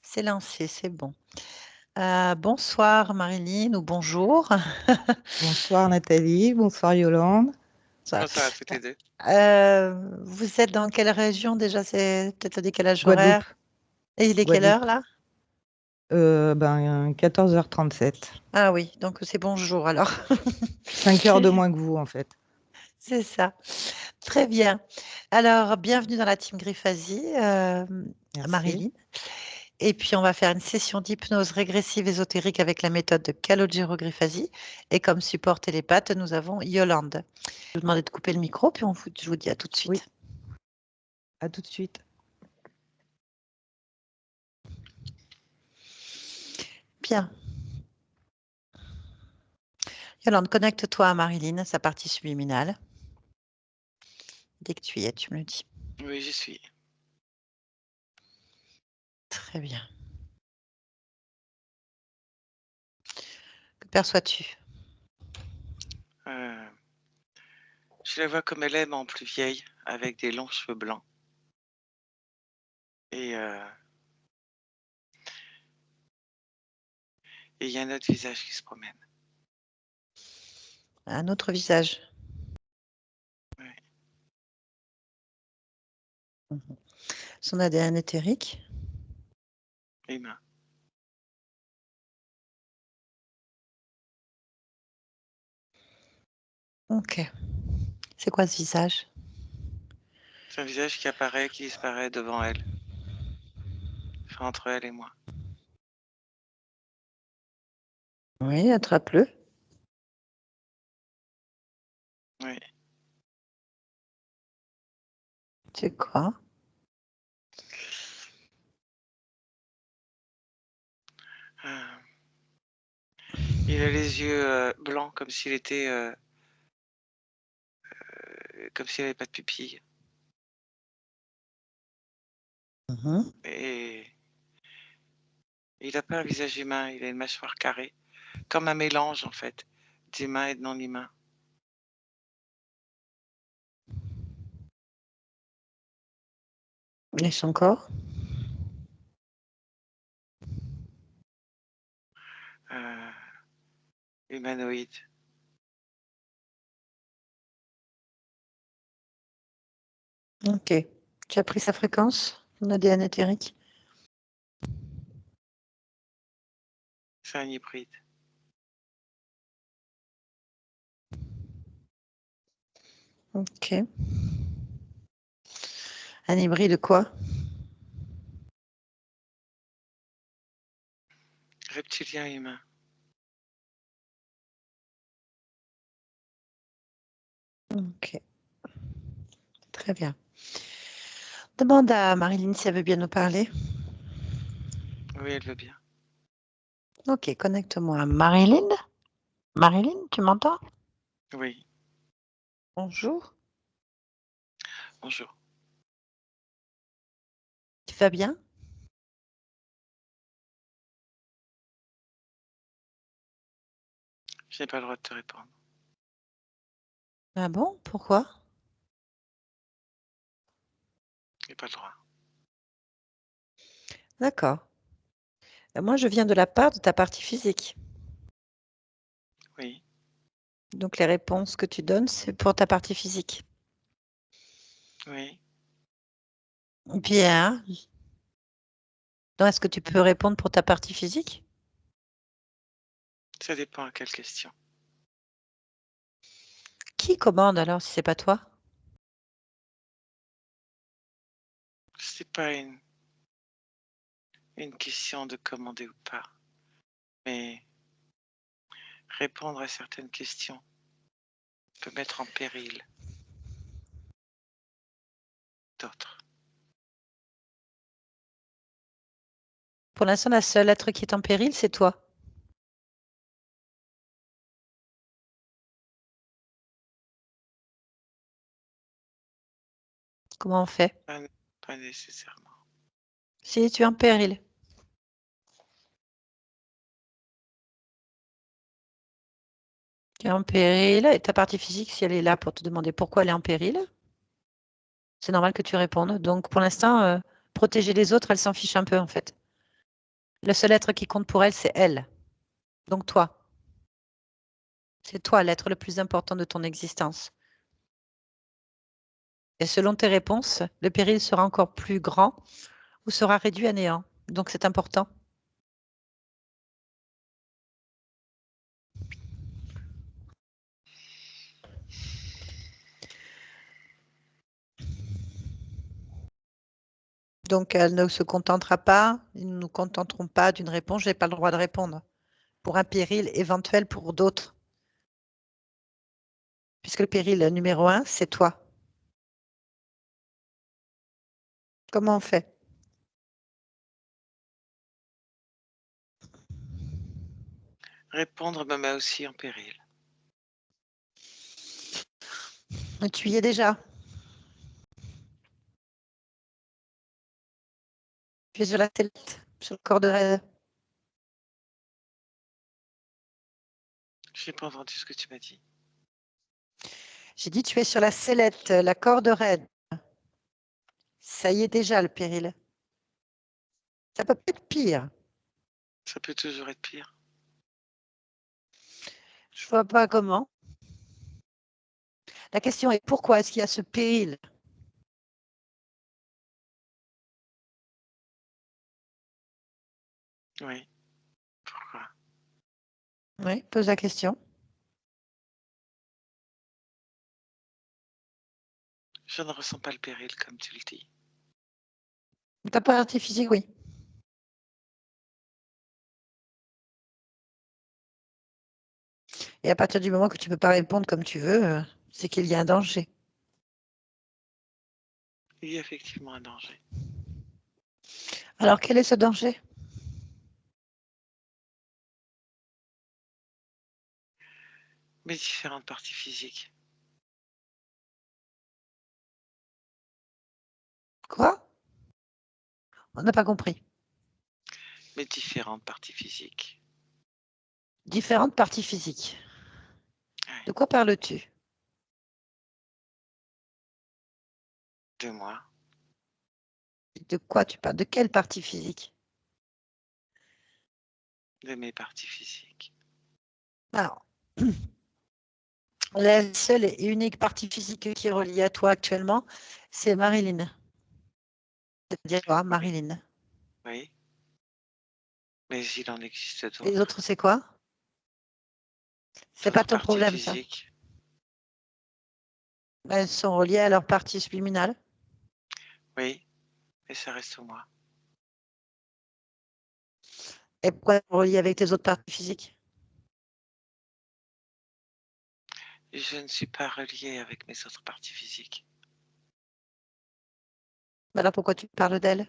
C'est lancé, c'est bon. Bonsoir Marilyn ou bonjour. Bonsoir Nathalie, bonsoir Yolande. Ça. Bonsoir à toutes les deux. Vous êtes dans quelle région déjà? C'est peut-être le décalage Guadeloupe. horaire. Et il est quelle heure Guadeloupe. là? 14h37. Ah oui, donc c'est bonjour alors. 5 heures de moins que vous en fait. C'est ça. Très bien. Alors, bienvenue dans la team Griffasie, Merci. Marilyn. Et puis, on va faire une session d'hypnose régressive ésotérique avec la méthode de Calogero Griffasie. Et comme support télépathe, nous avons Yolande. Je vous demande de couper le micro, puis je vous dis à tout de suite. Oui. À tout de suite. Bien. Yolande, connecte-toi à Marilyn, sa partie subliminale. Dès que tu y es, tu me le dis. Oui, j'y suis. Très bien. Que perçois-tu? Je la vois comme elle est, mais en plus vieille, avec des longs cheveux blancs. Et il y a un autre visage qui se promène. Un autre visage. Oui. Son ADN éthérique. Humain. Ok. C'est quoi ce visage? C'est un visage qui apparaît, qui disparaît devant elle. Enfin, entre elle et moi. Oui, attrape-le. Oui. C'est quoi? Il a les yeux blancs, comme s'il était... comme s'il n'avait pas de pupille. Et il n'a pas un visage humain, il a une mâchoire carrée. Comme un mélange, en fait, d'humain et de non-humain. Et son corps? Humanoïde. Ok. Tu as pris sa fréquence? Son ADN éthérique? C'est un hybride. Ok. Un hybride de quoi? Reptilien humain. Ok. Très bien. Demande à Marilyn si elle veut bien nous parler. Oui, elle veut bien. Ok, connecte-moi à Marilyn. Marilyn, tu m'entends? Oui. Bonjour. Bonjour. Tu vas bien? Je n'ai pas le droit de te répondre. Ah bon? Pourquoi? Je n'ai pas le droit. D'accord. Moi, je viens de la part de ta partie physique. Oui. Donc, les réponses que tu donnes, c'est pour ta partie physique. Oui. Bien. Donc, est-ce que tu peux répondre pour ta partie physique? Ça dépend à quelle question. Qui commande alors si c'est pas toi? C'est pas une question de commander ou pas, mais répondre à certaines questions peut mettre en péril d'autres. Pour l'instant, la seule être qui est en péril, c'est toi. Comment on fait? Pas nécessairement. Si tu es en péril. Tu es en péril et ta partie physique, si elle est là pour te demander pourquoi elle est en péril, c'est normal que tu répondes. Donc, pour l'instant, protéger les autres, elle s'en fiche un peu en fait. Le seul être qui compte pour elle, c'est elle. Donc toi. C'est toi l'être le plus important de ton existence. Et selon tes réponses, le péril sera encore plus grand ou sera réduit à néant. Donc c'est important. Donc elle ne se contentera pas, nous ne nous contenterons pas d'une réponse, je n'ai pas le droit de répondre. Pour un péril éventuel pour d'autres. Puisque le péril numéro 1, c'est toi. Comment on fait? Répondre me met aussi en péril. Tu y es déjà. Tu es sur la tête, sur le corps de rêve. Je n'ai pas entendu ce que tu m'as dit. J'ai dit tu es sur la sellette, la corde raide. Ça y est déjà le péril. Ça peut être pire. Ça peut toujours être pire. Je vois pas comment. La question est pourquoi est-ce qu'il y a ce péril? Oui. Pourquoi? Oui, pose la question. Je ne ressens pas le péril comme tu le dis. Ta partie physique, oui. Et à partir du moment que tu ne peux pas répondre comme tu veux, c'est qu'il y a un danger. Il y a effectivement un danger. Alors quel est ce danger? Mes différentes parties physiques. Quoi? On n'a pas compris. Mes différentes parties physiques. Différentes parties physiques. Ouais. De quoi parles-tu? De moi. De quoi tu parles? De quelle partie physique? De mes parties physiques. Alors, la seule et unique partie physique qui est reliée à toi actuellement, c'est Marilyn. C'est-à-dire toi, Marilyn. Oui. Mais il en existe Et les d'autres. autres, c'est quoi? C'est pas D'autres ton parties problème, ça. physiques. Elles sont reliées à leur partie subliminale. Oui. Mais ça reste moi. Et pourquoi elles sont reliées avec tes autres parties physiques? Je ne suis pas reliée avec mes autres parties physiques. Alors pourquoi tu parles d'elles?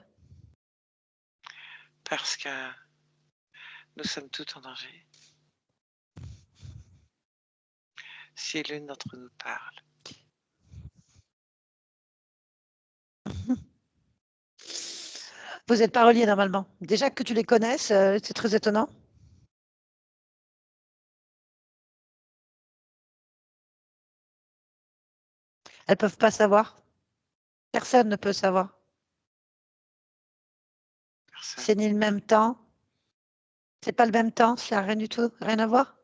Parce que nous sommes toutes en danger. Si l'une d'entre nous parle, Vous n'êtes pas reliés normalement. Déjà que tu les connaisses, c'est très étonnant. Elles peuvent pas savoir. Personne ne peut savoir. personne. C'est ni le même temps. C'est pas le même temps, ça n'a rien du tout, rien à voir.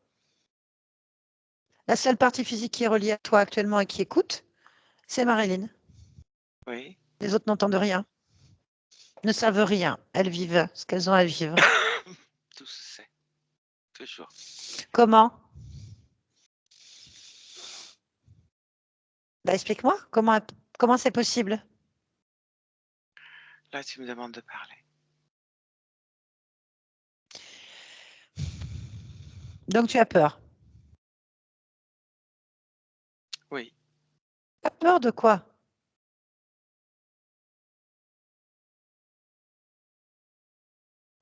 La seule partie physique qui est reliée à toi actuellement et qui écoute, c'est Marilyn. Oui. Les autres n'entendent rien, ne savent rien. Elles vivent ce qu'elles ont à vivre. Tout se sait. Toujours. Comment? Bah, explique-moi, comment c'est possible? Là, tu me demandes de parler. Donc tu as peur. Oui. Tu as peur de quoi?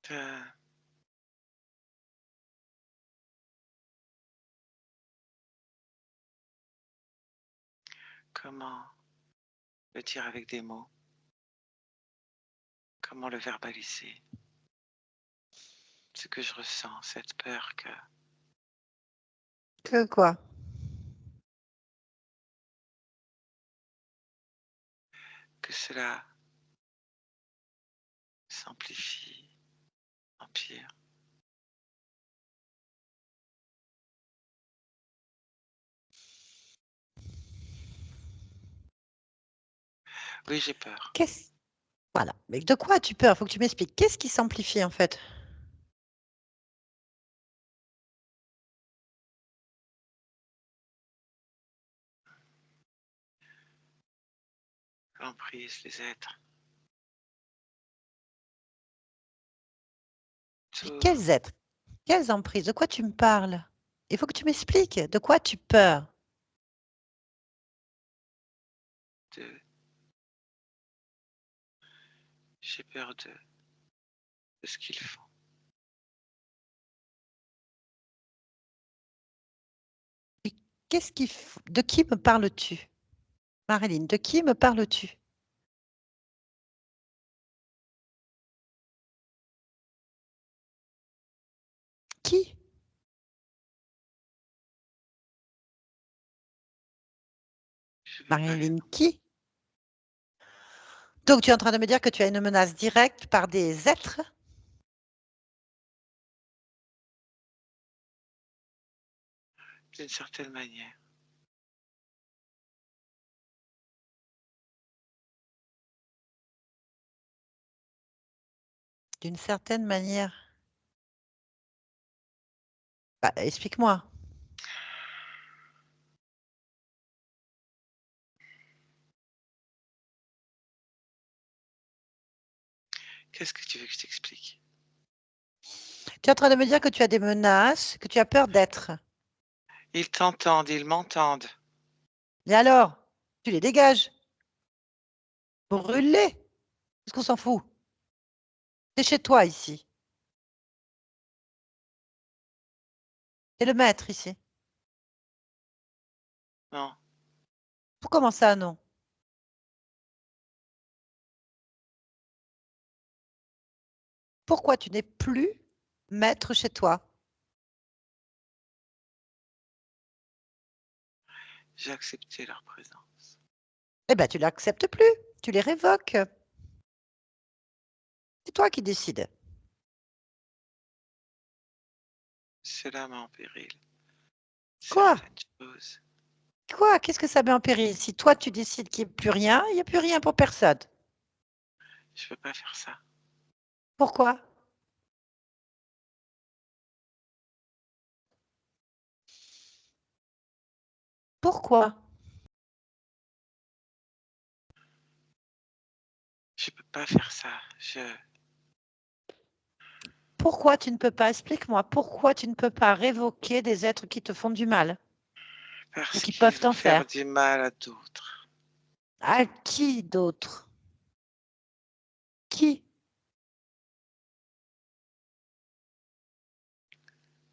De... Comment le dire avec des mots? Comment le verbaliser? Ce que je ressens, cette peur Que quoi? que cela s'amplifie, empire. Oui, j'ai peur. Voilà. Mais de quoi as-tu peur? Il faut que tu m'expliques. Qu'est-ce qui s'amplifie en fait? L'emprise, les êtres. Mais Tout quels êtres? Quelles emprises? De quoi tu me parles? Il faut que tu m'expliques. De quoi as-tu peur? de... J'ai peur de ce qu'ils font. De qui me parles-tu? Marilyn, de qui me parles-tu? Qui? Je peux pas Marilyn, qui? Donc tu es en train de me dire que tu as une menace directe par des êtres? d'une certaine manière. D'une certaine manière. Bah, explique-moi. Qu'est-ce que tu veux que je t'explique? Tu es en train de me dire que tu as des menaces, que tu as peur d'êtres. Ils t'entendent, ils m'entendent. Et alors? Tu les dégages. Brûle-les. Qu'est-ce qu'on s'en fout? C'est chez toi ici. T'es le maître ici. Non, Comment ça, non? Pourquoi tu n'es plus maître chez toi? j'ai accepté leur présence. Eh bien, tu l'acceptes plus. Tu les révoques. C'est toi qui décides. Cela met en péril Quoi? certaines choses. Quoi? Qu'est-ce que ça met en péril? Si toi, tu décides qu'il n'y a plus rien, il n'y a plus rien pour personne. Je peux pas faire ça. Pourquoi? Pourquoi? Je peux pas faire ça. Pourquoi tu ne peux pas? Explique-moi. Pourquoi tu ne peux pas révoquer des êtres qui te font du mal ou Parce qui qu'ils peuvent vont t'en faire faire? du mal à d'autres. À qui d'autre? Qui?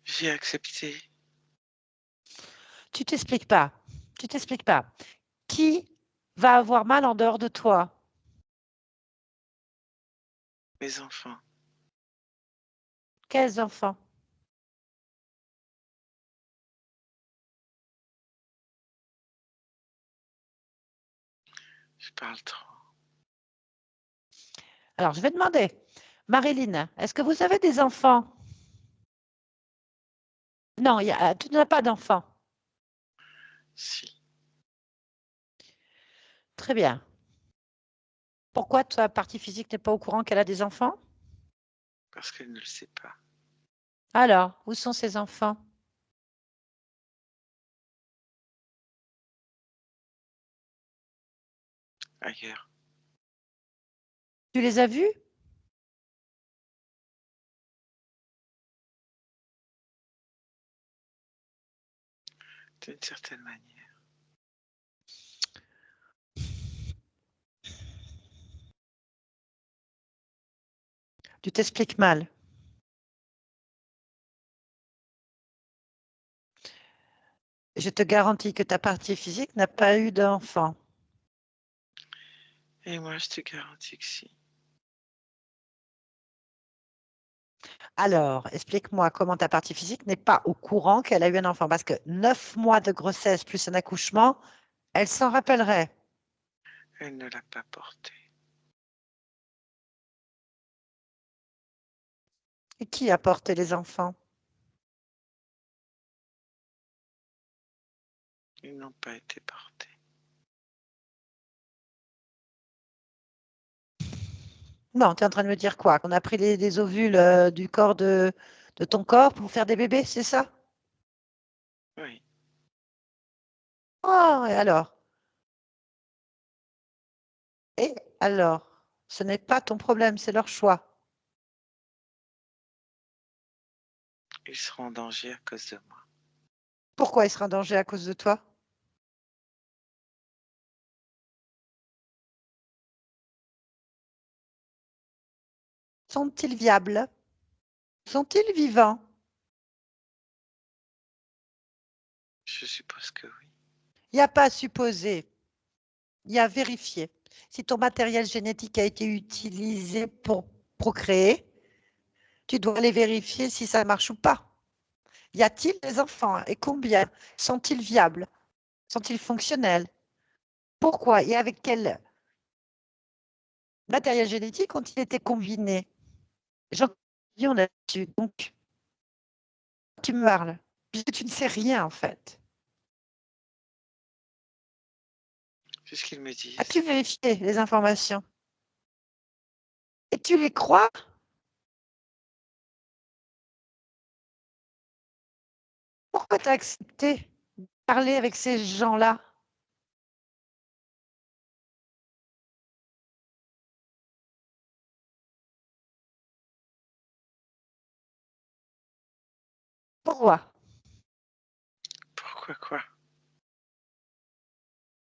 J'ai accepté Tu t'expliques pas. Tu t'expliques pas. Qui va avoir mal en dehors de toi? mes enfants. Quels enfants? Je parle trop. Alors, je vais demander. Marilyn, est-ce que vous avez des enfants? Non, tu n'as pas d'enfants. Si, Très bien. Pourquoi ta partie physique n'est pas au courant qu'elle a des enfants? parce qu'elle ne le sait pas. Alors, où sont ces enfants? Ailleurs. Tu les as vus? D'une certaine manière. Tu t'expliques mal. Je te garantis que ta partie physique n'a pas eu d'enfant. Et moi, je te garantis que si. Alors, explique-moi comment ta partie physique n'est pas au courant qu'elle a eu un enfant. Parce que 9 mois de grossesse plus un accouchement, elle s'en rappellerait. Elle ne l'a pas porté. Et qui a porté les enfants? Ils n'ont pas été portés. Non, tu es en train de me dire quoi? Qu'on a pris les ovules du corps de ton corps pour faire des bébés, c'est ça? Oui. Oh, et alors? Et alors? Ce n'est pas ton problème, c'est leur choix. Ils seront en danger à cause de moi. Pourquoi ils seraient en danger à cause de toi? Sont-ils viables? Sont-ils vivants? Je suppose que oui. Il n'y a pas à supposer, il y a à vérifier. Si ton matériel génétique a été utilisé pour procréer, tu dois aller vérifier si ça marche ou pas. Y a-t-il des enfants et combien? Sont-ils viables? Sont-ils fonctionnels? Pourquoi et avec quel matériel génétique ont-ils été combinés? J'en ai là-dessus. Donc, tu me parles, puisque tu ne sais rien en fait. C'est ce qu'ils me disent. As-tu vérifié les informations? Et tu les crois? Pourquoi tu as accepté de parler avec ces gens-là? Pourquoi? Pourquoi quoi?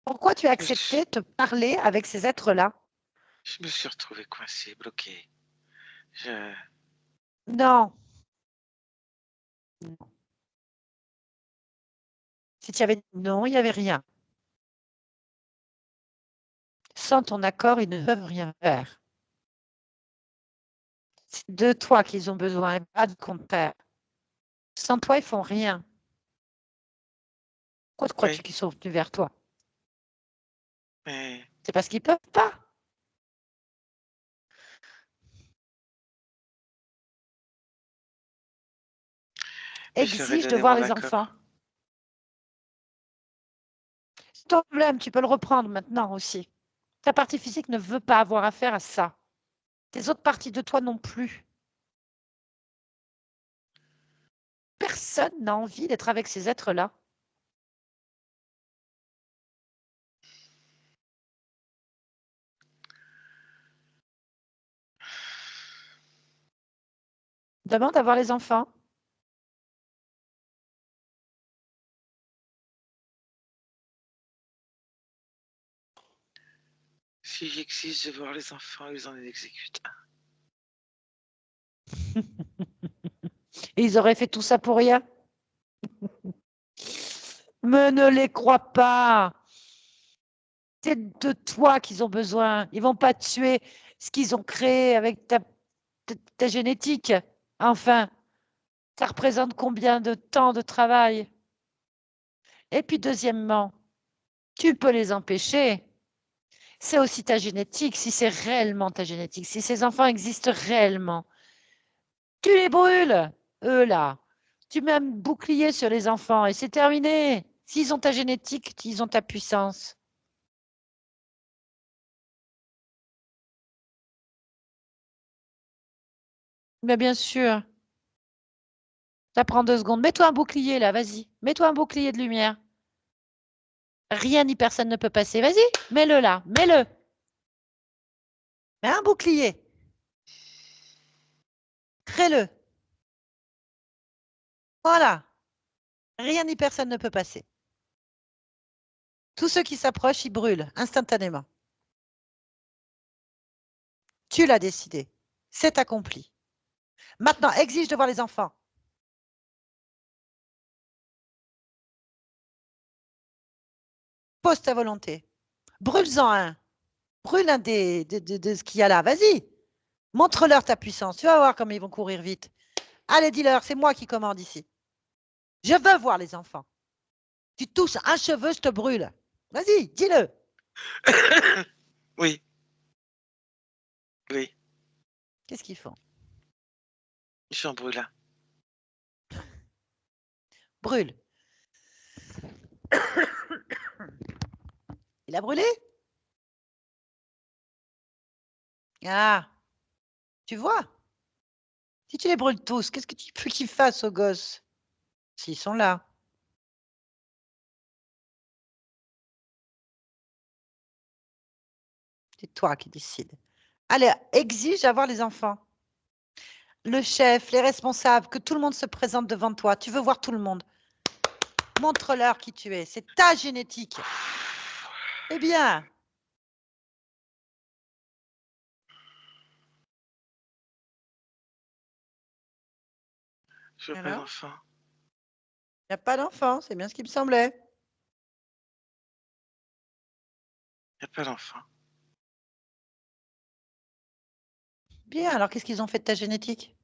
Pourquoi tu as Je, accepté de parler avec ces êtres-là? je me suis retrouvé coincé, bloqué. Je... Non. Si tu avais dit non, il n'y avait rien. Sans ton accord, ils ne peuvent rien faire. C'est de toi qu'ils ont besoin, et pas du contraire. Sans toi, ils font rien. Pourquoi crois-tu Oui, qu'ils sont venus vers toi? mais C'est parce qu'ils peuvent pas. je leur ai Exige de donné voir mon les enfants. accord. C'est ton problème, tu peux le reprendre maintenant aussi. Ta partie physique ne veut pas avoir affaire à ça. Tes autres parties de toi non plus. Personne n'a envie d'être avec ces êtres-là. Demande à voir les enfants. Si j'exige de voir les enfants, ils en exécutent un. Et ils auraient fait tout ça pour rien. Mais ne les crois pas. C'est de toi qu'ils ont besoin. Ils vont pas tuer ce qu'ils ont créé avec ta génétique. Enfin, ça représente combien de temps de travail? Et puis deuxièmement, tu peux les empêcher. C'est aussi ta génétique, si c'est réellement ta génétique, si ces enfants existent réellement. Tu les brûles, eux là. Tu mets un bouclier sur les enfants et c'est terminé. S'ils ont ta génétique, ils ont ta puissance. Mais bien sûr, ça prend 2 secondes. Mets-toi un bouclier là, vas-y. Mets-toi un bouclier de lumière. Rien ni personne ne peut passer. Vas-y, mets-le là, mets-le. Mets un bouclier. Crée-le. Voilà. Rien ni personne ne peut passer. Tous ceux qui s'approchent, ils brûlent instantanément. Tu l'as décidé. C'est accompli. Maintenant, exige de voir les enfants. Pose ta volonté. Brûle-en un. Brûle un de ce qu'il y a là. Vas-y. Montre-leur ta puissance. Tu vas voir comme ils vont courir vite. Allez, dis-leur, c'est moi qui commande ici. Je veux voir les enfants. Tu touches un cheveu, je te brûle. Vas-y, dis-le. Oui, oui, Qu'est-ce qu'ils font? j'en brûle un. Brûle. Il a brûlé? Ah, Tu vois? Si tu les brûles tous, qu'est-ce que tu veux qu'ils fassent aux gosses? S'ils sont là. C'est toi qui décides. Allez, exige d'avoir les enfants. Le chef, les responsables, que tout le monde se présente devant toi. Tu veux voir tout le monde. Montre-leur qui tu es. C'est ta génétique. Eh bien. Je veux pas d'enfant. Il n'y a pas d'enfant, c'est bien ce qui me semblait. Il n'y a pas d'enfant. Bien, alors qu'est-ce qu'ils ont fait de ta génétique?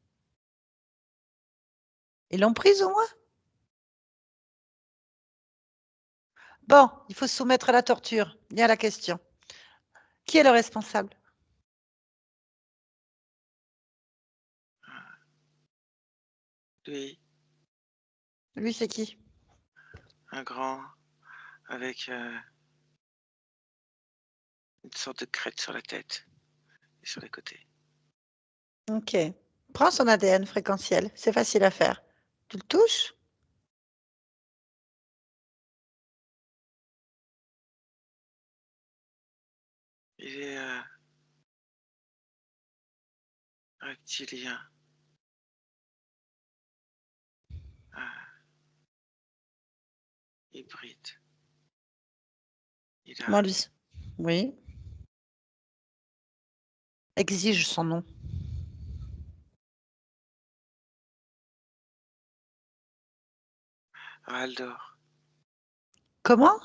Ils l'ont prise au moins? Bon, il faut se soumettre à la torture. Il y a la question. Qui est le responsable? Lui, Lui, c'est qui? un grand, avec une sorte de crête sur la tête et sur les côtés. Ok. Prends son ADN fréquentiel. C'est facile à faire. Tu le touches? Il est reptilien. Hybride. Il a Demande-lui. Oui. Exige son nom. Raldor. Comment?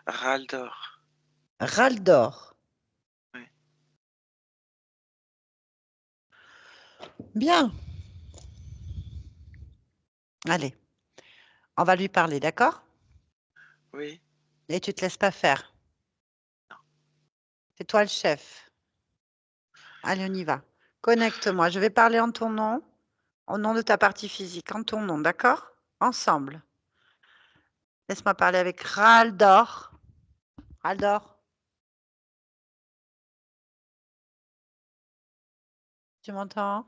Raldor. Raldor. Oui. Bien. Allez. On va lui parler, d'accord? Oui. Et tu te laisses pas faire. Non. C'est toi le chef. Allez, on y va. Connecte-moi. Je vais parler en ton nom, au nom de ta partie physique, en ton nom, d'accord? Ensemble. Laisse-moi parler avec Raldor. Raldor. Tu m'entends?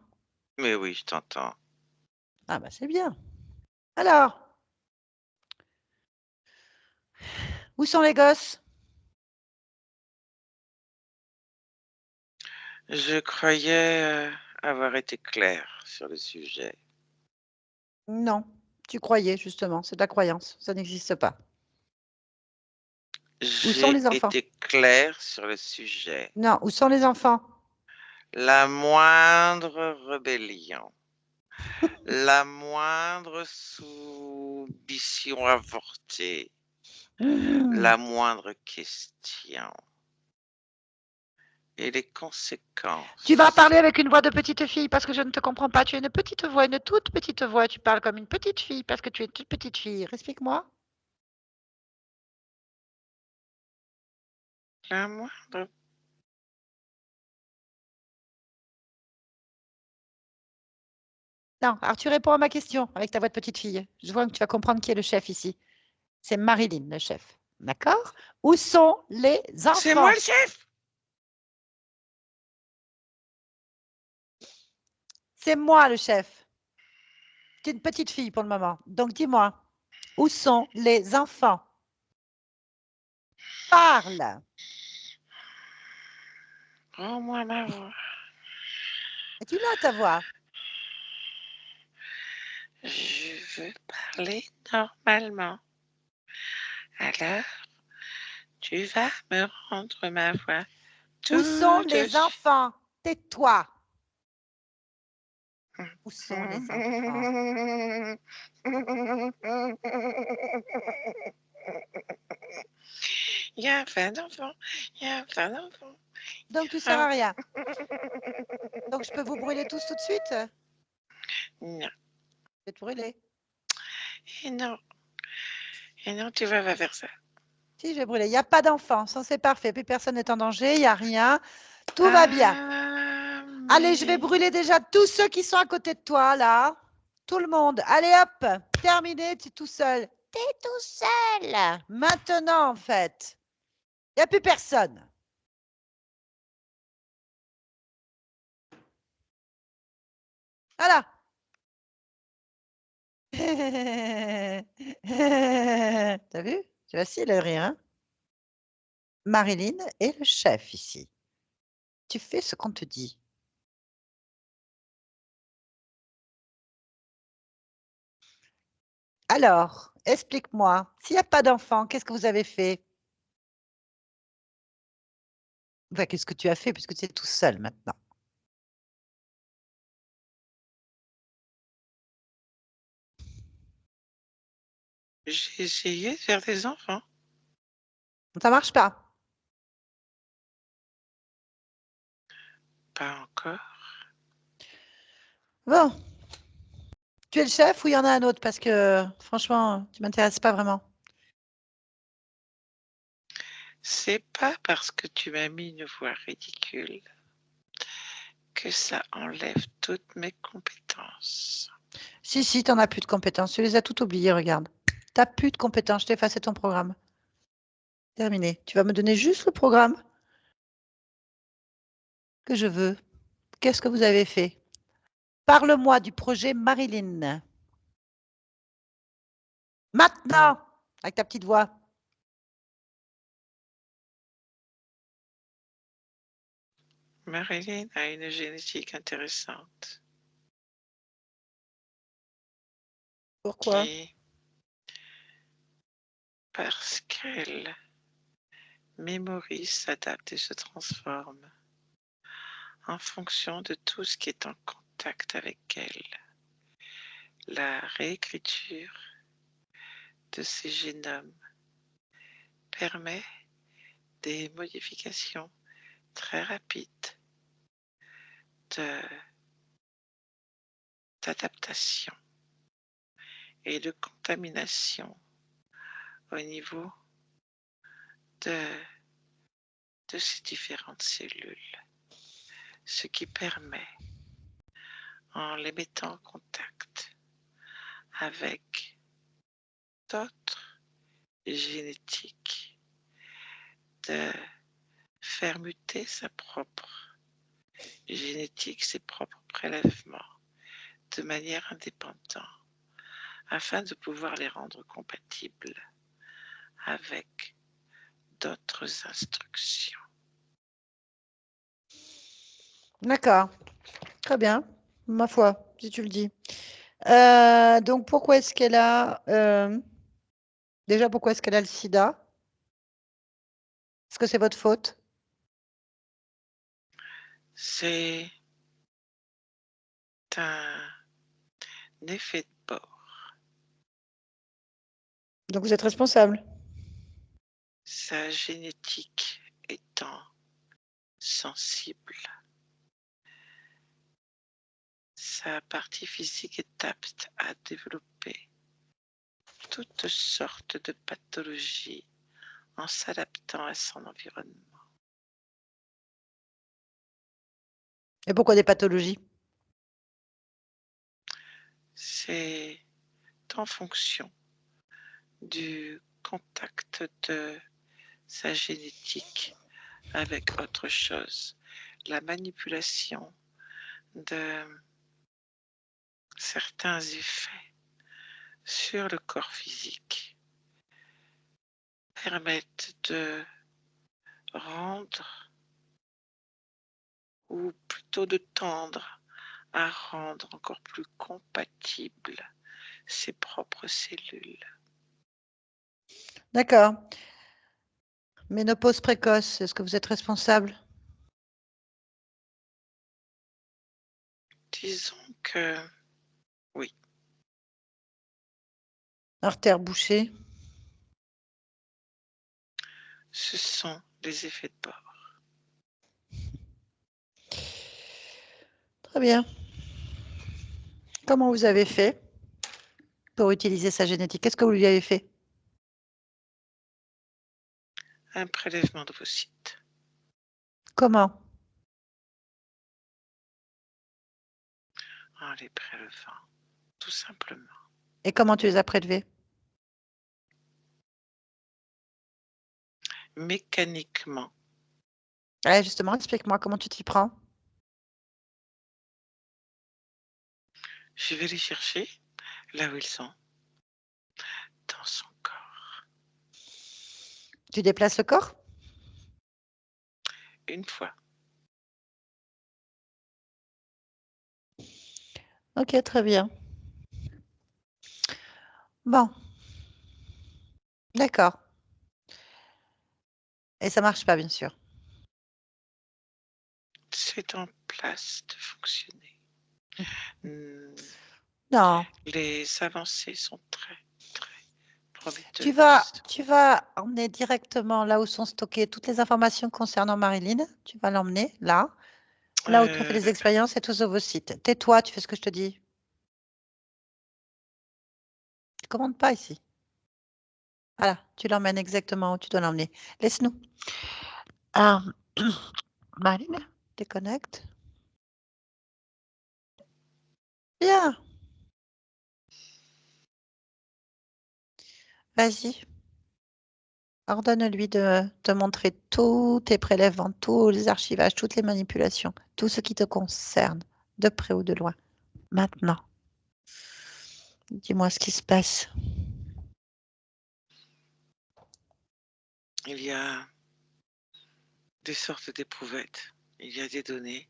Mais oui, je t'entends. Ah bah c'est bien. Alors, où sont les gosses? Je croyais avoir été clair sur le sujet. Non, tu croyais justement, c'est de la croyance, ça n'existe pas. Où sont J'ai les enfants? été clair sur le sujet. Non, où sont les enfants? La moindre rébellion, la moindre soumission avortée, la moindre question et les conséquences. Tu vas parler avec une voix de petite fille parce que je ne te comprends pas. Tu as une petite voix, une toute petite voix. Tu parles comme une petite fille parce que tu es une toute petite fille. Explique-moi. La moindre. Non, alors tu réponds à ma question avec ta voix de petite fille. Je vois que tu vas comprendre qui est le chef ici. C'est Marilyn, le chef. D'accord? Où sont les enfants? C'est moi le chef! C'est moi le chef. Tu es une petite fille pour le moment. Donc dis-moi, où sont les enfants? Parle. Rends-moi ma voix. Et tu l'as ta voix. Je veux parler normalement. Alors, tu vas me rendre ma voix. Où sont Tout de les suite. enfants? Tais-toi. Où sont les enfants? Il y a plein d'enfants. Il y a plein d'enfants. Donc tu sers à rien. Donc je peux vous brûler tous tout de suite? Non. Je vais te brûler. Et non. Et non, tu vas pas faire ça. Si, je vais brûler. Il n'y a pas d'enfants. Ça, c'est parfait. Plus personne n'est en danger. Il n'y a rien. Tout va bien. Allez, je vais brûler déjà tous ceux qui sont à côté de toi, là. Tout le monde. Allez, hop. Terminé. Tu es tout seul. Tu es tout seul. Maintenant, en fait. Il n'y a plus personne. Voilà. T'as vu? C'est facile de rire, hein? Marilyn est le chef ici. Tu fais ce qu'on te dit. Alors, explique-moi, s'il n'y a pas d'enfant, qu'est-ce que vous avez fait? Enfin, qu'est-ce que tu as fait puisque tu es tout seul maintenant? J'ai essayé de faire des enfants. Ça marche pas? Pas encore. Bon. Tu es le chef ou il y en a un autre? Parce que franchement, tu m'intéresses pas vraiment. C'est pas parce que tu m'as mis une voix ridicule que ça enlève toutes mes compétences. Si, tu n'en as plus de compétences. Tu les as toutes oubliées, regarde. Tu n'as plus de compétences. Je t'ai effacé ton programme. Terminé. Tu vas me donner juste le programme que je veux. Qu'est-ce que vous avez fait? Parle-moi du projet Marilyn. Maintenant, avec ta petite voix. Marilyn a une génétique intéressante Pourquoi? parce qu'elle mémorise, s'adapte et se transforme en fonction de tout ce qui est en contact avec elle. La réécriture de ces génomes permet des modifications très rapides d'adaptation et de contamination au niveau de ces différentes cellules, ce qui permet, en les mettant en contact avec d'autres génétiques, de faire muter sa propre génétique, ses propres prélèvements de manière indépendante, afin de pouvoir les rendre compatibles avec d'autres instructions. D'accord. Très bien. Ma foi, si tu le dis. Donc, pourquoi est-ce qu'elle a... déjà, pourquoi est-ce qu'elle a le sida? Est-ce que c'est votre faute? C'est un effet de bord. Donc, vous êtes responsable. Sa génétique étant sensible, sa partie physique est apte à développer toutes sortes de pathologies en s'adaptant à son environnement. Et pourquoi des pathologies? C'est en fonction du contact de sa génétique avec autre chose, la manipulation de certains effets sur le corps physique permettent de rendre, ou plutôt de tendre à rendre encore plus compatibles ses propres cellules. D'accord. Ménopause précoce, est-ce que vous êtes responsable? Disons que oui, Artère bouchée? ce sont des effets de bord. Très bien. Comment vous avez fait pour utiliser sa génétique? Qu'est-ce que vous lui avez fait? Un prélèvement d'ovocytes. Comment? En les prélevant, tout simplement. Et comment tu les as prélevés? Mécaniquement, Ouais, justement, explique-moi comment tu t'y prends. Je vais les chercher là où ils sont, dans son corps. Tu déplaces le corps? Une fois. Ok, très bien. Bon, d'accord. Et ça marche pas, bien sûr. C'est en place de fonctionner. Non. Les avancées sont très, très Tu prometteuses. vas emmener directement là où sont stockées toutes les informations concernant Marilyn. Tu vas l'emmener là où tu as fait les expériences et tous vos sites. Tais-toi, tu fais ce que je te dis. Tu commandes pas ici. Voilà, tu l'emmènes exactement où tu dois l'emmener. Laisse-nous. Ah, Marilyn, déconnecte. Bien. Vas-y. Ordonne-lui de te montrer tous tes prélèvements, tous les archivages, toutes les manipulations, tout ce qui te concerne, de près ou de loin. Maintenant. Dis-moi ce qui se passe. Il y a des sortes d'éprouvettes. Il y a des données.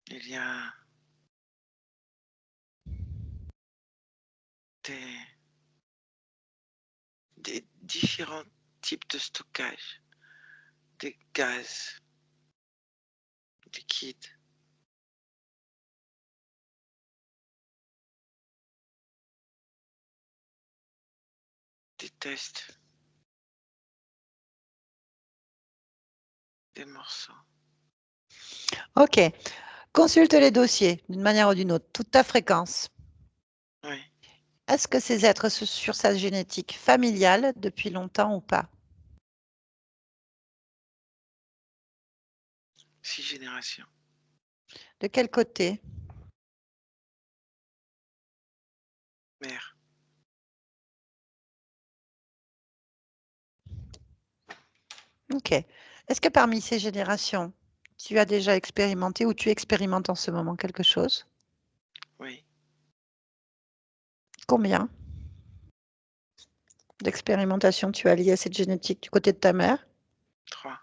Il y a des différents types de stockage, des gaz liquides, des tests, des morceaux. Ok. Consulte les dossiers d'une manière ou d'une autre, toute ta fréquence. Oui, Est-ce que ces êtres sont sur sa génétique familiale depuis longtemps ou pas? 6 générations. De quel côté? Mère, Ok. Est-ce que parmi ces générations, tu as déjà expérimenté ou tu expérimentes en ce moment quelque chose? oui, Combien d'expérimentations tu as liées à cette génétique du côté de ta mère? 3.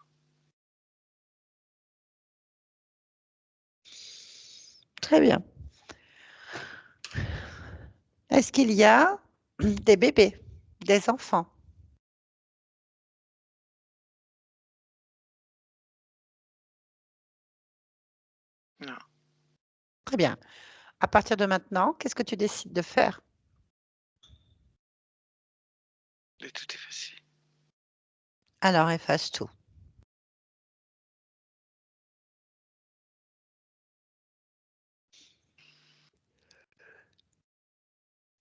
Très bien. Est-ce qu'il y a des bébés, des enfants? Non, Très bien. À partir de maintenant, qu'est-ce que tu décides de faire? de tout effacer. Alors efface tout.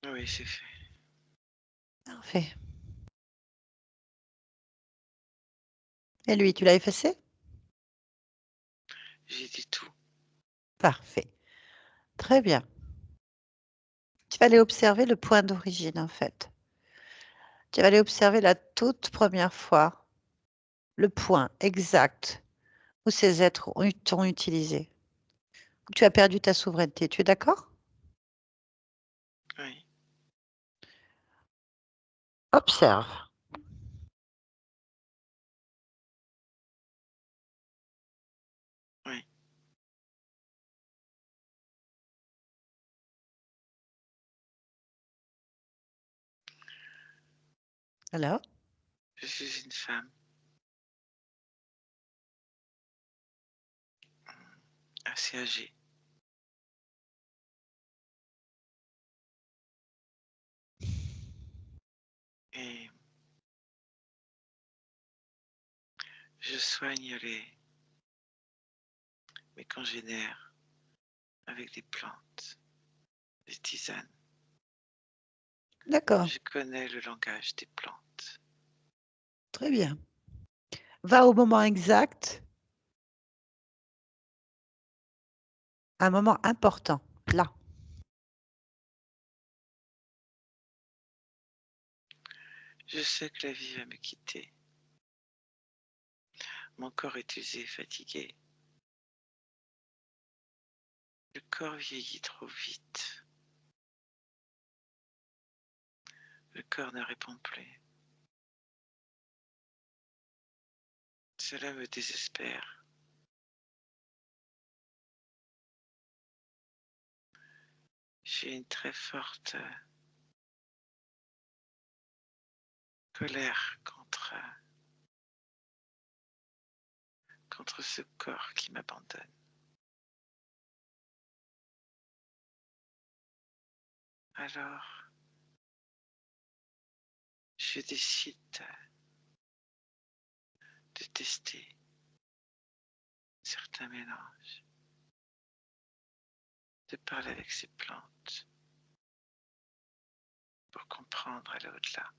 Oui, c'est fait. Parfait. Et lui, tu l'as effacé? J'ai dit tout. Parfait. Très bien. Tu vas aller observer le point d'origine, en fait. Tu vas aller observer la toute première fois, le point exact où ces êtres t'ont utilisé. Où tu as perdu ta souveraineté. Tu es d'accord? Oui, Observe. oui. Alors? Je suis une femme assez âgée. Et je soigne mes congénères avec des plantes, des tisanes. D'accord. Je connais le langage des plantes. Très bien. Va au moment exact, un moment important, là. Je sais que la vie va me quitter. Mon corps est usé, fatigué. Le corps vieillit trop vite. Le corps ne répond plus. Cela me désespère. J'ai une très forte colère contre ce corps qui m'abandonne. Alors, je décide de tester certains mélanges, de parler avec ces plantes pour comprendre aller au-delà.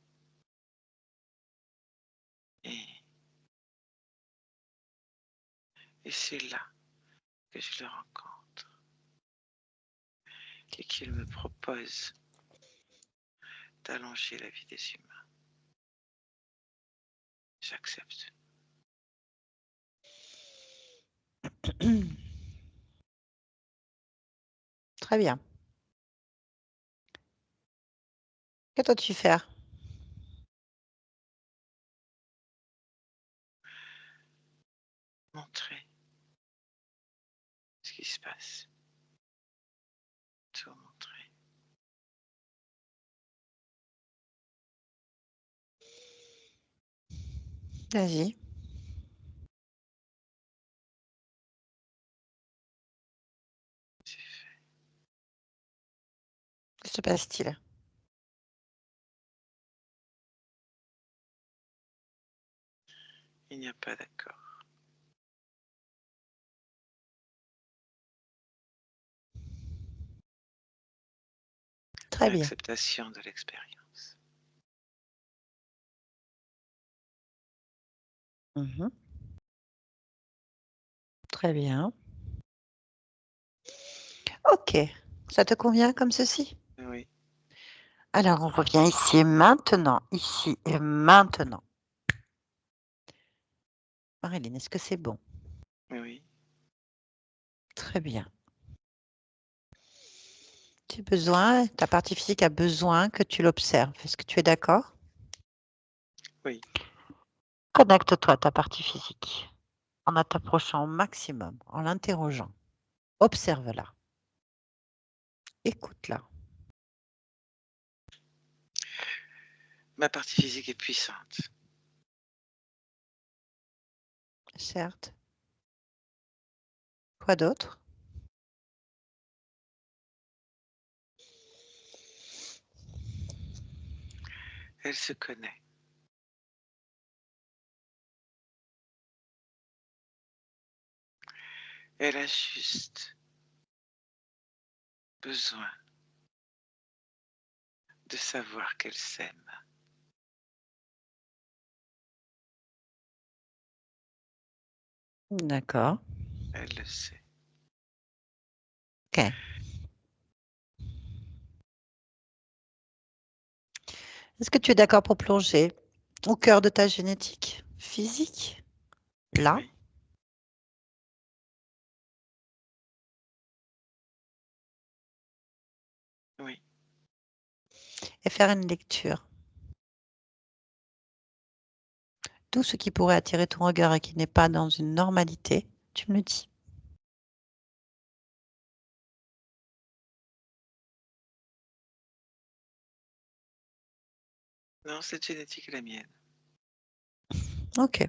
Et c'est là que je le rencontre et qu'il me propose d'allonger la vie des humains. J'accepte. Très bien. Que dois-tu faire? Montrer ce qui se passe. Tout montrer. Vas-y. C'est fait. Que se passe-t-il? Il n'y a pas d'accord. Très bien. L'acceptation de l'expérience. Mhm. Très bien. Ok. Ça te convient comme ceci? Oui, Alors, on revient ici et maintenant. Ici et maintenant. Marilyn, est-ce que c'est bon? oui, Très bien. Ta partie physique a besoin que tu l'observes. Est-ce que tu es d'accord? oui. Connecte-toi à ta partie physique en t'approchant au maximum, en l'interrogeant. Observe-la. Écoute-la. Ma partie physique est puissante. Certes. Quoi d'autre? Elle se connaît. Elle a juste besoin de savoir qu'elle s'aime. D'accord. Elle le sait. Ok. Est-ce que tu es d'accord pour plonger au cœur de ta génétique physique, là, Oui, oui. et faire une lecture? Tout ce qui pourrait attirer ton regard et qui n'est pas dans une normalité, tu me le dis. Non, cette génétique est la mienne. Ok.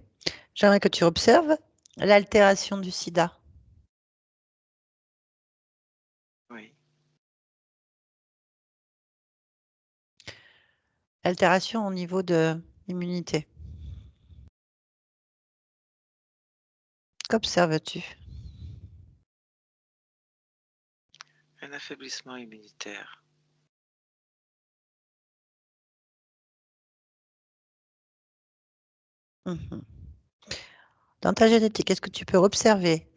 J'aimerais que tu observes l'altération du sida. Oui, Altération au niveau de l'immunité. Qu'observes-tu? un affaiblissement immunitaire. Mhm. Dans ta génétique, est-ce que tu peux observer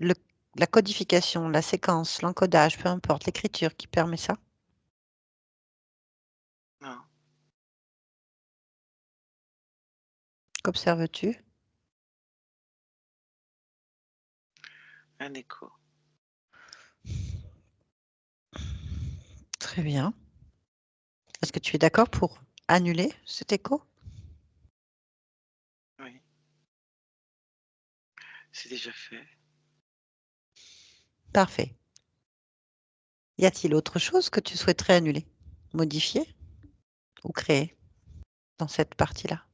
la codification, la séquence, l'encodage, peu importe, l'écriture qui permet ça? Non, Qu'observes-tu? un écho. Très bien. Est-ce que tu es d'accord pour annuler cet écho? Oui. C'est déjà fait. Parfait. Y a-t-il autre chose que tu souhaiterais annuler, modifier ou créer dans cette partie-là?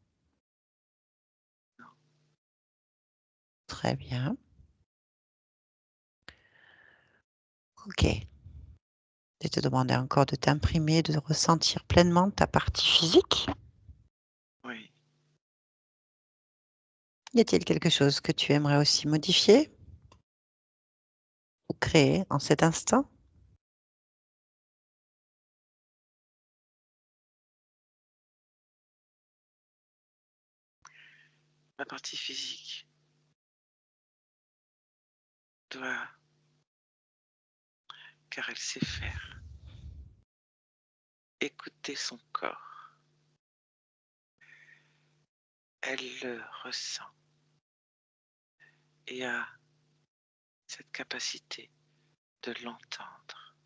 Très bien. OK. Je vais te demander encore de t'imprimer, de ressentir pleinement ta partie physique. Oui. Y a-t-il quelque chose que tu aimerais aussi modifier ou créer en cet instant? Ma partie physique doit, car elle sait faire, écouter son corps. Elle le ressent et a cette capacité de l'entendre.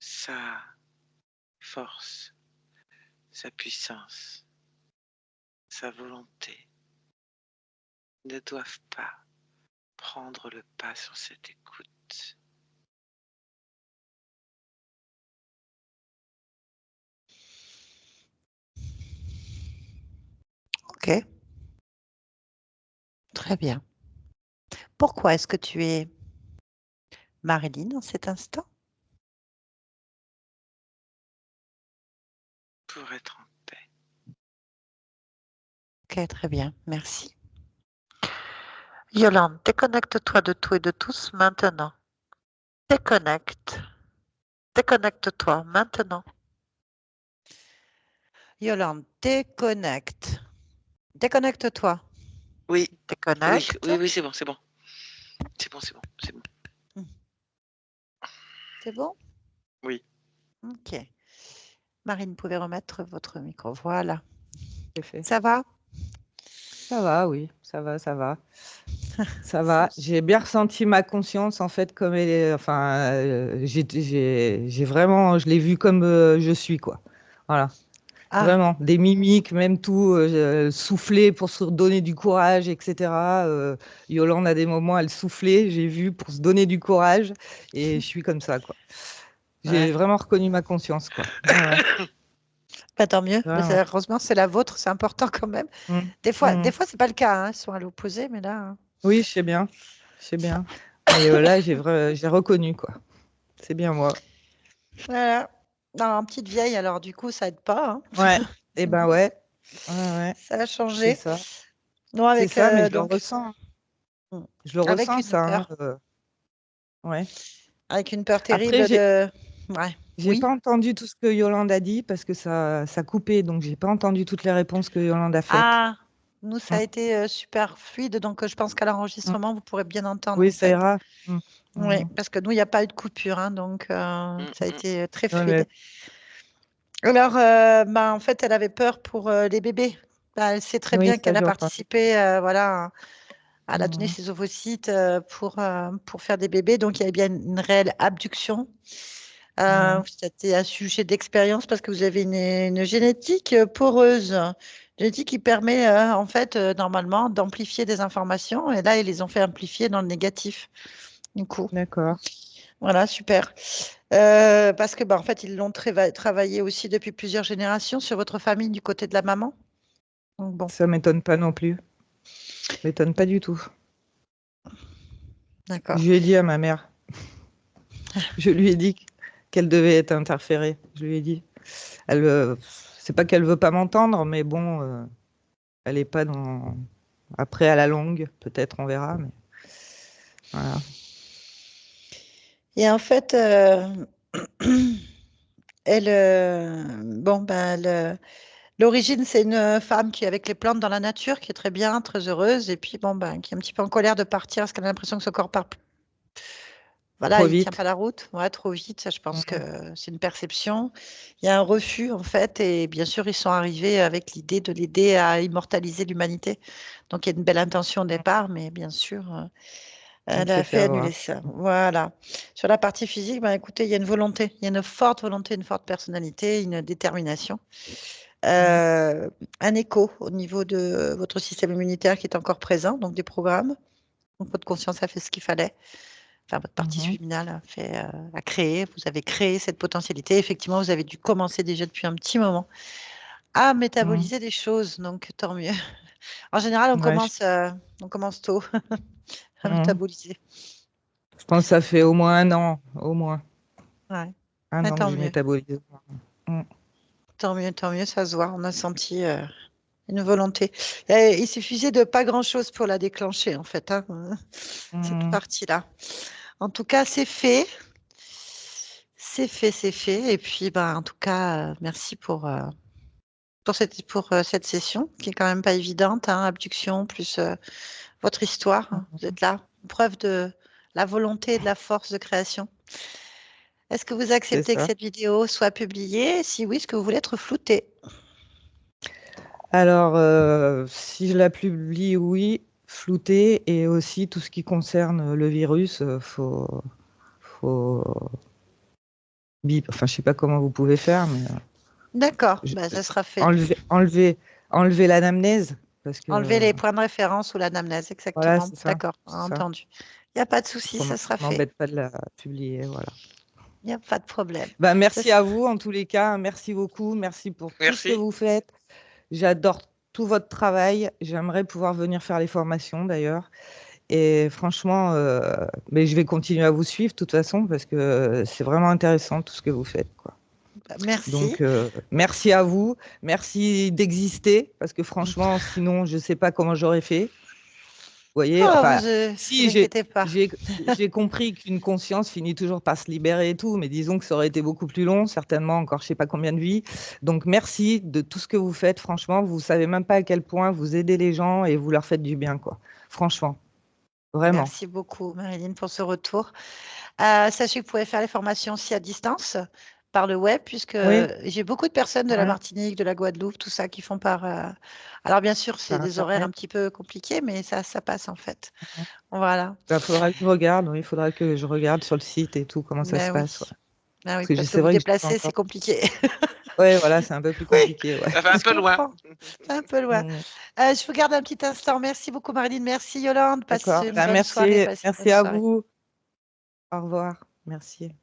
Sa force, sa puissance, sa volonté ne doivent pas prendre le pas sur cette écoute. OK. Très bien. Pourquoi est-ce que tu es Marilyn en cet instant? Pour être en paix. OK, très bien, merci. Yolande, déconnecte-toi de tout et de tous maintenant. Déconnecte. Déconnecte-toi maintenant. Yolande, déconnecte. Déconnecte-toi. Oui, oui, Déconnecte. oui, oui, c'est bon, c'est bon. C'est bon, c'est bon, c'est bon. C'est bon? Oui. OK. Marine, vous pouvez remettre votre micro. Voilà. C'est fait. Ça va? Ça va, oui, ça va, ça va. Ça va. J'ai bien ressenti ma conscience, en fait, comme elle est. Enfin, j'ai vraiment. Je l'ai vue comme je suis, quoi. Voilà. Ah, Vraiment. Des mimiques, même tout. Souffler pour se donner du courage, etc. Yolande, à des moments, elle soufflait, j'ai vu, pour se donner du courage. Et je suis comme ça, quoi. J'ai ouais. vraiment reconnu ma conscience, quoi. Ouais, ouais. Bah, tant mieux. Mais Vraiment. heureusement, c'est la vôtre, c'est important quand même. Mm. Des fois, Mm. c'est pas le cas, hein, ils sont à l'opposé, mais là. Oui, je sais bien. Je sais bien. Mais là, j'ai reconnu, quoi. C'est bien moi. Voilà. Non, petite vieille, alors du coup, ça aide pas, hein. Ouais. Eh ben ouais. Ouais, ouais. Ça a C'est changé. ça. Non, C'est avec ça, mais je le donc ressens. mm, Je le avec ressens, une ça. Hein, peur, ouais. avec une peur Après, terrible de. Ouais. j'ai Oui. pas entendu tout ce que Yolande a dit parce que ça coupait, donc j'ai pas entendu toutes les réponses que Yolande a faites. Ah, nous, ça a Mm, été super fluide, donc je pense qu'à mm. l'enregistrement, vous pourrez bien entendre Oui, en ça fait. ira. Mm, Oui, mm, parce que nous, il n'y a pas eu de coupure, hein, donc Mm, ça a mm. été très ouais, fluide. ouais. Alors, bah, en fait, elle avait peur pour les bébés. Bah, elle sait très Oui, bien ça qu'elle a j'ai entendu. participé, voilà, elle a donné Mm, ses ovocytes pour faire des bébés, donc il y avait bien une réelle abduction. mm. C'était un sujet d'expérience parce que vous avez une génétique poreuse, une génétique qui permet en fait normalement d'amplifier des informations et là ils les ont fait amplifier dans le négatif. Du coup, D'accord. voilà, super. Parce que bah, en fait ils l'ont travaillé aussi depuis plusieurs générations sur votre famille du côté de la maman. Donc bon, Ça m'étonne pas non plus. M'étonne pas du tout. d'accord. Je lui ai dit à ma mère. Je lui ai dit qu'elle devait être interférée. Je lui ai dit. Elle, c'est pas qu'elle veut pas m'entendre, mais bon, elle est pas dans. Après, à la longue, peut-être, on verra. Mais voilà. Et en fait, elle, bon ben l'origine, c'est une femme qui est avec les plantes dans la nature, qui est très bien, très heureuse, et puis bon, ben, qui est un petit peu en colère de partir parce qu'elle a l'impression que son corps part. Voilà, Trop il tient vite. pas la route, ouais, trop vite. Ça, je pense que Mhm. c'est une perception. Il y a un refus en fait, et bien sûr, ils sont arrivés avec l'idée de l'aider à immortaliser l'humanité. Donc, il y a une belle intention au départ, mais bien sûr, Elle s'est a fait fait annuler avoir. ça. Voilà. Sur la partie physique, ben, écoutez, il y a une volonté, il y a une forte volonté, une forte personnalité, une détermination. Un écho au niveau de votre système immunitaire qui est encore présent, donc des programmes. Donc votre conscience a fait ce qu'il fallait. Enfin, votre partie Mhm. subliminale a créé, vous avez créé cette potentialité. Effectivement, vous avez dû commencer déjà depuis un petit moment à Mhm. métaboliser des choses, donc tant mieux. En général, Ouais, on commence tôt à mhm. métaboliser. Je pense que ça fait au moins un an, au moins Ouais. un Mais an que tant j'ai mieux, métabolisé. Mhm. tant mieux, ça se voit. On a senti une volonté. Et il suffisait de pas grand-chose pour la déclencher, en fait, hein, cette Mhm. partie-là. En tout cas, c'est fait. C'est fait, c'est fait. Et puis, ben, en tout cas, merci pour cette session qui est quand même pas évidente, hein, abduction plus votre histoire, hein. Vous êtes là, preuve de la volonté et de la force de création. Est-ce que vous C'est acceptez que ça. cette vidéo soit publiée? Si oui, est-ce que vous voulez être flouté? Alors, si je la publie, oui, flouté, et aussi tout ce qui concerne le virus, faut bip. Enfin, je sais pas comment vous pouvez faire, mais D'accord, je- ben, ça sera fait. enlever l'anamnèse, parce Enlever que les points de référence ou l'anamnèse, voilà, exactement. c'est ça, D'accord, c'est ça. entendu. Il n'y a pas de souci, Qu'on ça sera fait. m'embête pas de la publier, voilà. Il n'y a pas de problème. Bah, Ça, merci à vous en tous les cas, merci beaucoup, merci pour tout ce que Merci. vous faites. J'adore tout votre travail. J'aimerais pouvoir venir faire les formations d'ailleurs. Et franchement, mais je vais continuer à vous suivre de toute façon parce que c'est vraiment intéressant tout ce que vous faites, quoi. Merci. Donc, merci à vous. Merci d'exister parce que franchement, sinon, je ne sais pas comment j'aurais fait. Vous voyez, Oh, enfin, vous si inquiétez pas. j'ai compris qu'une conscience finit toujours par se libérer et tout, mais disons que ça aurait été beaucoup plus long, certainement encore je sais pas combien de vies. Donc merci de tout ce que vous faites, franchement, vous savez même pas à quel point vous aidez les gens et vous leur faites du bien, quoi. Franchement, vraiment. Merci beaucoup, Marilyn, pour ce retour. Sachez que vous pouvez faire les formations aussi à distance par le web, puisque Oui, j'ai beaucoup de personnes de la ouais, Martinique, de la Guadeloupe, tout ça, qui font par. Alors, bien sûr, c'est par des horaires un internet. petit peu compliqués, mais ça passe en fait. Voilà. Il faudra que je regarde, oui, il faudra que je regarde sur le site et tout comment ça se Ben passe, ouais. oui. Ben oui, Parce que parce que c'est vous vrai que je sais pas déplacer, c'est encore. compliqué. Ouais, voilà, c'est un peu plus Oui, compliqué, ouais. ça fait un Je peu loin. comprends. C'est un peu loin. Mm, Je vous garde un petit instant. Merci beaucoup, Marilyn. Merci, Yolande. d'accord. Passez une Ben, bonne soirée. merci, Passez une bonne merci à soirée. vous. Au revoir. Merci.